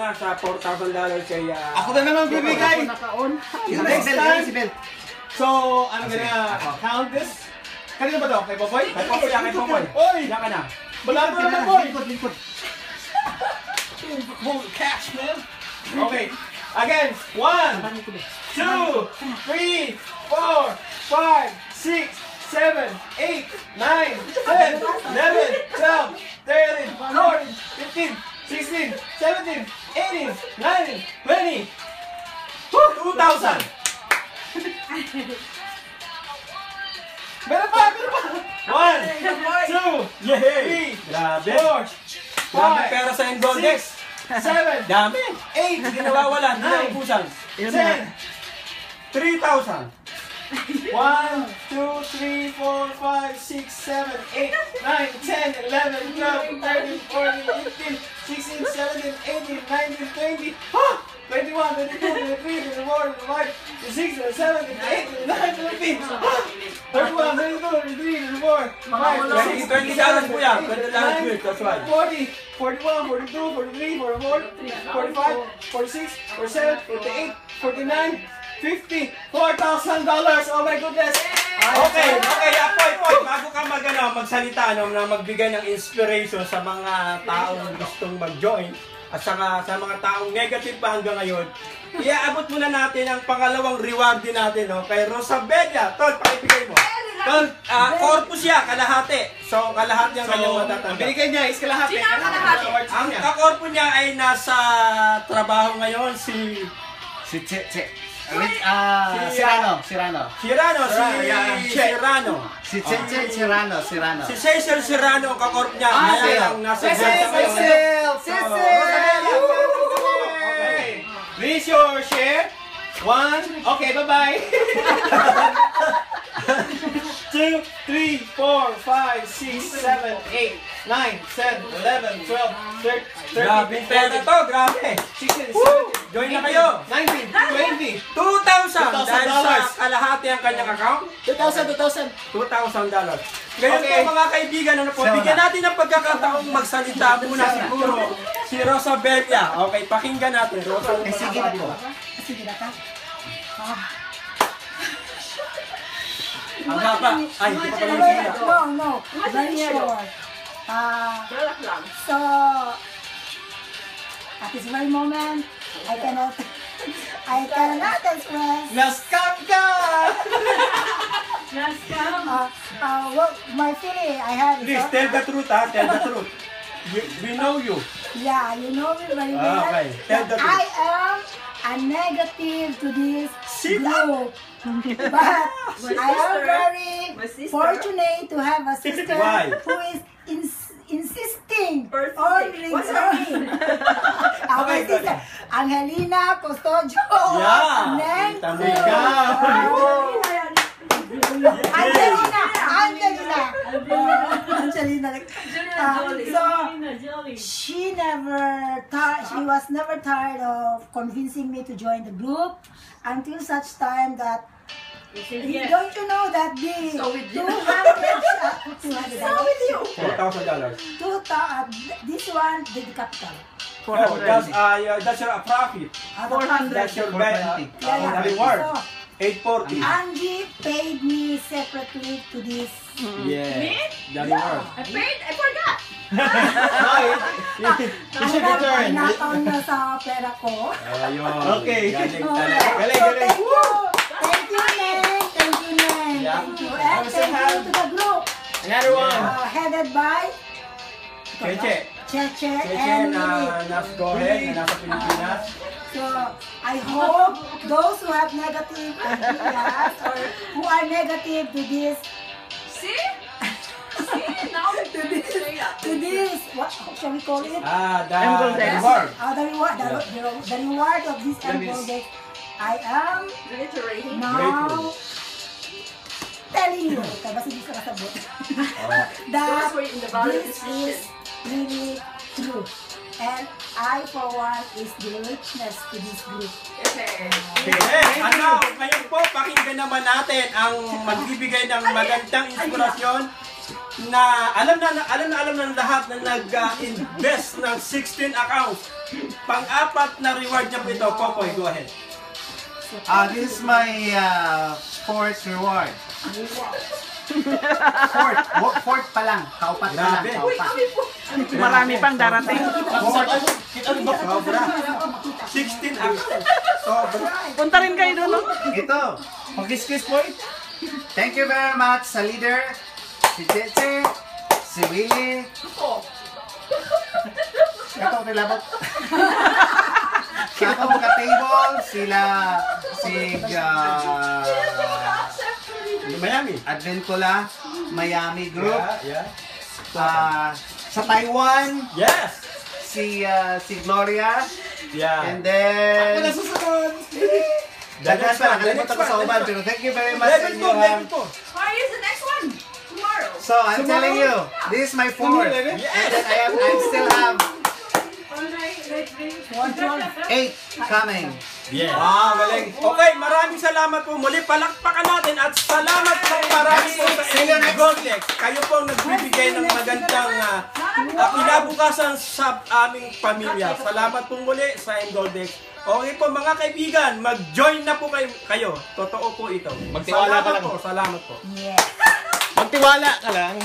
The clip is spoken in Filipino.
nga sa $4,000 kay... Ako na naman bibigay! Next time! So, I'm gonna count this. Kanina ba to? Kay Popoy? Kay Popoy, kay Popoy. Oy! Yan ka na. Malabo na Popoy! Lingkod. Full cash, man. Okay. Again. 1, 2, 3, 4, 5, 6, 7, 8, 9, 10, 11, 12, 13, 14, 15, 16, 17, 18, 19, 20. 2,000! Meron pa! 1, 2, 3, Grabe. 4, Grabe 5, pera sa Indoldex. 7, Dami. 8, Hindi nawawala. Hindi 9, naubusan. 10, 3,000. 1, 2, 3, 4, 5, 6, 7, 8, 9, 10, 11, 12, 13, 14, 15, 16, 17, 18, 19, 20, 21, 22, 23, 24, 25, 26, 27, 28, 29, 30, 31, 32, 33, 34, 35, 20,000 po yan. 20,000 good. That's right. 40, 41, 42, 43, 44, 45, 46, 47, 48, 49, 50, $4,000! Oh my goodness! Okay, Apoy, bago ka magsalita, na magbigay ng inspiration sa mga taong gustong mag-join at saka sa mga taong negative pa hanggang ngayon, iaabot muna natin ang pangalawang reward din natin, no? Kay Rosabella. Tol, pakibigay mo. Tol, corpus siya, kalahati. So, kalahati ang kanyang matatanggap. Binigay niya is kalahati. Sino ang kalahati? Ang kakorpo niya ay nasa trabaho ngayon si Cirano. Cirano. Si Cirano. Si Cecil Cirano ang kakorpo niya. Ngayon ang nasa Cecil! Okay. Release your share. 1. Okay, bye-bye. 2, 3, 4, 5, 6, 7, 8, 9, 10, 11, 12, 13, Grabe pera to, grabe. 16, 17, Join na kayo. 19, 20. 2,000 dahil sa kalahati ang kanyang account. $2,000. Ngayon Okay. po mga kaibigan, bigyan natin ng pagkakataong magsalita muna siguro si Rosabella. Okay, pakinggan natin. Rosabella. Sige na po. Sige na ka. Ang haba. Ay, hindi pa pala sila. No. Very short. So, at this very moment, I cannot express Nascam ka! my feeling I have. Please, tell the truth, ha? Tell the truth. We know you. Yeah, you know me very well. Okay, tell the truth. I am a negative to this group. But I am very fortunate to have a sister Why? who is insisting Persisting. on What's her returning. Our sister, Angelina Custodio. Yeah. Neng Tama Cruz. ka. Angelina. So she was never tired of convincing me to join the group until such time that don't you know that the So with you. 200 $4,000. this one the capital. Oh, that's your profit. 400. That's your Yeah. reward. So, 840. Angie paid me separately to this. Yeah. The reward. I paid? I forgot. You should return. Pinakaon na sa pera ko. Ayun. Okay. Galing Okay. talaga. Galing, So, galing. thank you, Neng. Thank you, Neng. Yeah. Thank you. And Also thank you have- to the group. Another one. Headed by Cheche. Cheche Cheche and na Lily. nasa Gohen, na nasa Pilipinas. So, I hope those who have negative ideas or who are negative to this, See? See? Now we can say that. to this, what shall we call it? The Yes. reward. The reward of this project, I am Reiterating. now telling you, kasi di ka kasabot, Those that were in the value this discussion. is really true. And I, for one, is the witness to this group. Okay. Okay. Ano, ngayon po, pakinggan naman natin ang magbibigay ng magandang inspirasyon na alam na lahat na nag-invest ng 16 accounts. Pang-apat na reward niya po ito. Popoy, go ahead. This is my fourth reward. Fourth pa lang. Kaupat pa lang. Grabe. Kaupat. Marami pang darating. Sobra. 16 accounts. Sobra. Punta rin kayo doon, no? Ito. Pag-kiss point. Thank you very much sa leader. Si Cheche. Si Willie. Ito, nilabot. Sa akong ka-table, sila, si Miami. Adventola, Miami Group. Yeah. Sa Taiwan, Yes. si Gloria. Yeah. And then, Wala susunod. Dagas pa, nakalimutan ko sa uban, pero thank you very much sa inyo. Level 2. Why is the next one? Tomorrow. So, I'm telling you, this is my fourth. And then I still have 8 coming. Yeah. Wow, galing. Okay, maraming salamat po muli. Palakpakan natin at salamat po marami po sa Goldex. Kayo po nagbibigay ng magandang kinabukasan sa aming pamilya. Salamat po muli sa Goldex. Okay po mga kaibigan, mag-join na po kayo. Totoo po ito. Magtiwala ka lang. Salamat po. Yes. Magtiwala ka lang.